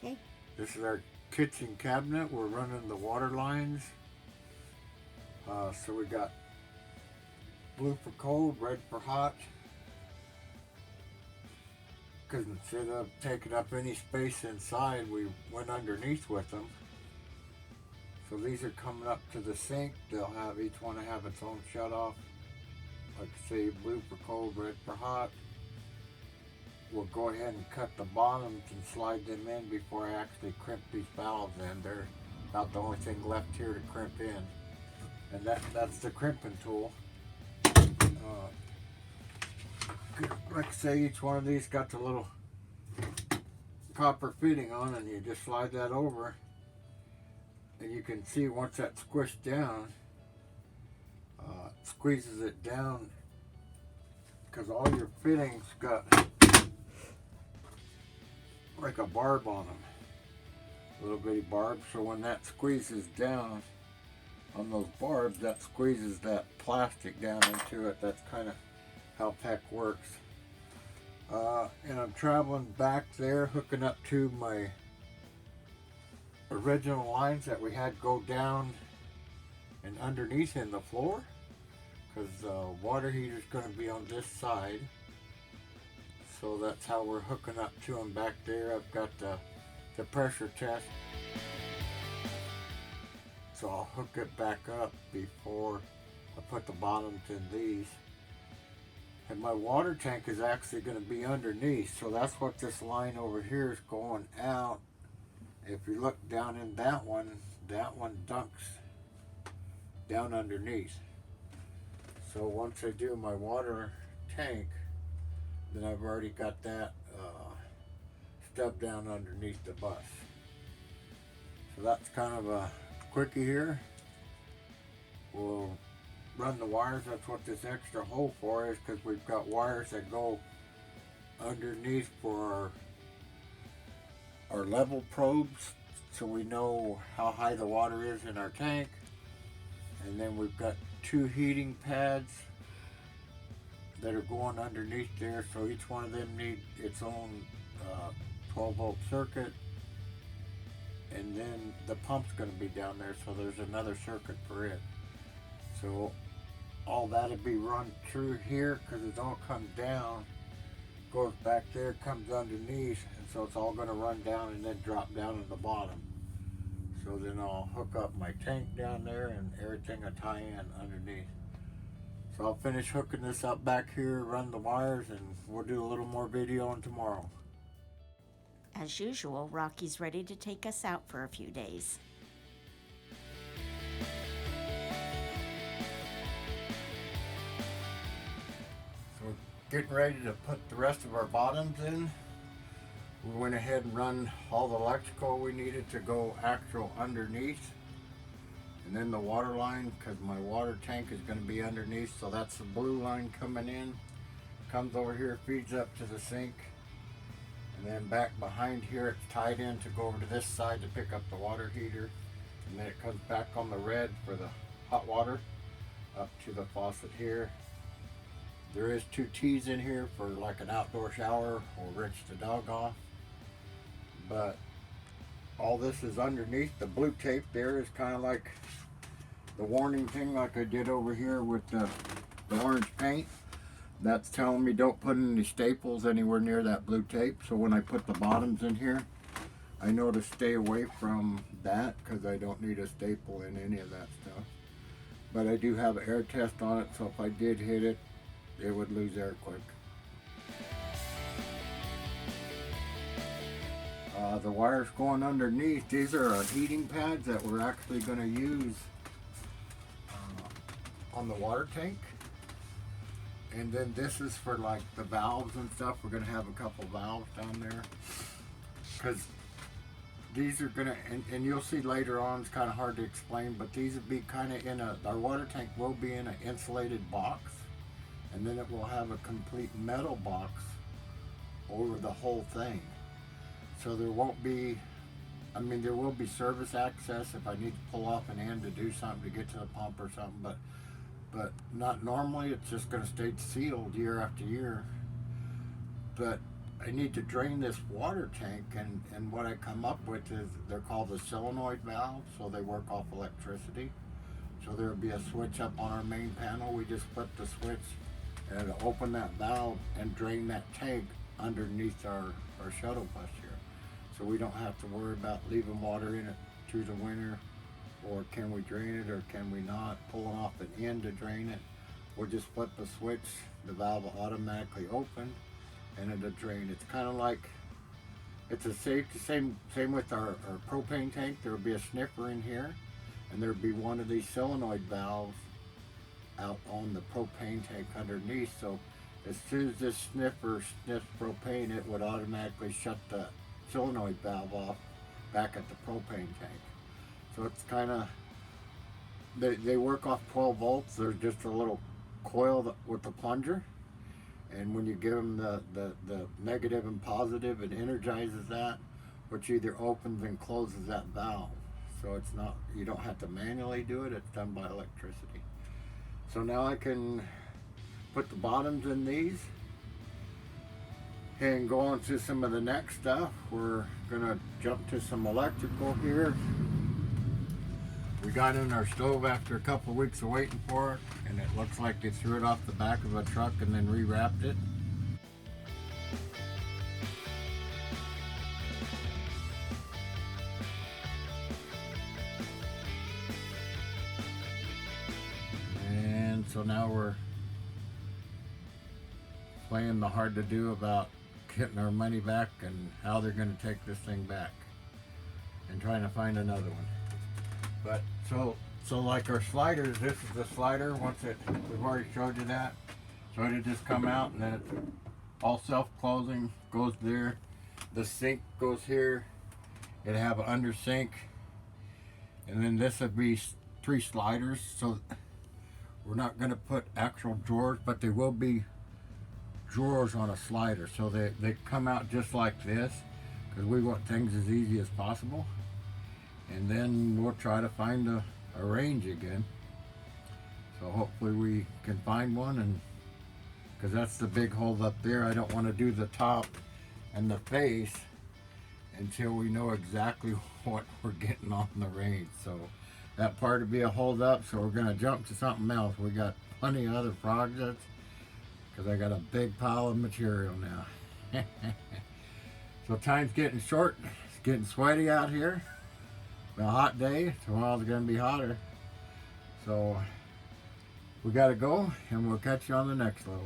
Okay. This is our kitchen cabinet. We're running the water lines. So we got blue for cold, red for hot. Because instead of taking up any space inside, we went underneath with them. So these are coming up to the sink. They'll have each one have its own shut off. Like I say, blue for cold, red for hot. We'll go ahead and cut the bottoms and slide them in before I actually crimp these valves in. They're about the only thing left here to crimp in. And that's the crimping tool. Like I say, each one of these got the little copper fitting on, and you just slide that over. And you can see once that's squished down, squeezes it down, because all your fittings got like a barb on them, little bitty barb. So when that squeezes down on those barbs, that squeezes that plastic down into it. That's kind of how PEC works. And I'm traveling back there, hooking up to my original lines that we had go down and underneath in the floor, because the water heater is going to be on this side. So that's how we're hooking up to them back there. I've got the pressure test. So I'll hook it back up before I put the bottoms in these. And my water tank is actually going to be underneath. So that's what this line over here is going out. If you look down in that one dunks down underneath. So once I do my water tank, then I've already got that stub down underneath the bus. So that's kind of a quickie here. We'll run the wires. That's what this extra hole for is, because we've got wires that go underneath for our level probes, so we know how high the water is in our tank. And then we've got 2 heating pads that are going underneath there, so each one of them need its own 12 volt circuit. And then the pump's going to be down there, so there's another circuit for it. So all that'll be run through here, because it all comes down, goes back there, comes underneath, and so it's all going to run down and then drop down at the bottom. So then I'll hook up my tank down there and everything will tie in underneath. So I'll finish hooking this up back here, run the wires, and we'll do a little more video on tomorrow. As usual, Rocky's ready to take us out for a few days. So we're getting ready to put the rest of our bottoms in. We went ahead and run all the electrical we needed to go actual underneath. And then the water line, because my water tank is going to be underneath, so that's the blue line coming in. Comes over here, feeds up to the sink. And then back behind here, it's tied in to go over to this side to pick up the water heater. And then it comes back on the red for the hot water up to the faucet here. There is 2 T's in here for like an outdoor shower or rinse the dog off. But all this is underneath. The blue tape there is kind of like the warning thing, like I did over here with the orange paint. That's telling me don't put any staples anywhere near that blue tape. So when I put the bottoms in here, I know to stay away from that, because I don't need a staple in any of that stuff. But I do have an air test on it, so if I did hit it, it would lose air quick. The wires going underneath, these are our heating pads that we're actually going to use on the water tank. And then this is for like the valves and stuff. We're going to have a couple valves down there, because these are going to, and you'll see later on, it's kind of hard to explain, but these would be kind of our water tank will be in an insulated box, and then it will have a complete metal box over the whole thing. So there won't be, there will be service access if I need to pull off an end to do something to get to the pump or something, but not normally. It's just going to stay sealed year after year. But I need to drain this water tank, and what I come up with is they're called the solenoid valves, so they work off electricity. So there'll be a switch up on our main panel. We just flip the switch and it'll open that valve and drain that tank underneath our shuttle bus here. So we don't have to worry about leaving water in it through the winter, or can we drain it or can we not, pulling off an end to drain it. We'll just flip the switch, the valve will automatically open and it'll drain. It's kind of like, it's a safety, same with our propane tank. There'll be a sniffer in here, and there'll be one of these solenoid valves out on the propane tank underneath. So as soon as this sniffer sniffs propane, it would automatically shut the solenoid valve off back at the propane tank. So it's kind of, they work off 12 volts. There's just a little coil with the plunger, and when you give them the negative and positive, it energizes that, which either opens and closes that valve. So it's not, you don't have to manually do it, it's done by electricity. So now I can put the bottoms in these and go on to some of the next stuff. We're gonna jump to some electrical here. We got in our stove after a couple of weeks of waiting for it, and it looks like they threw it off the back of a truck and then rewrapped it. And so now we're playing the hard to do about getting our money back and how they're going to take this thing back, and trying to find another one. But so like our sliders, this is the slider. We've already showed you that. So it'll just come out and then it's all self-closing, goes there. The sink goes here. It'll have an under sink, and then this would be 3 sliders. So we're not going to put actual drawers, but there will be drawers on a slider. So they come out just like this, because we want things as easy as possible. And then we'll try to find a range again. So hopefully we can find one, and because that's the big hold up there. I don't want to do the top and the face until we know exactly what we're getting on the range. So that part would be a hold up. So we're going to jump to something else. We got plenty of other projects, because I got a big pile of material now. So time's getting short. It's getting sweaty out here. A hot day. Tomorrow's going to be hotter. So we got to go, and we'll catch you on the next load.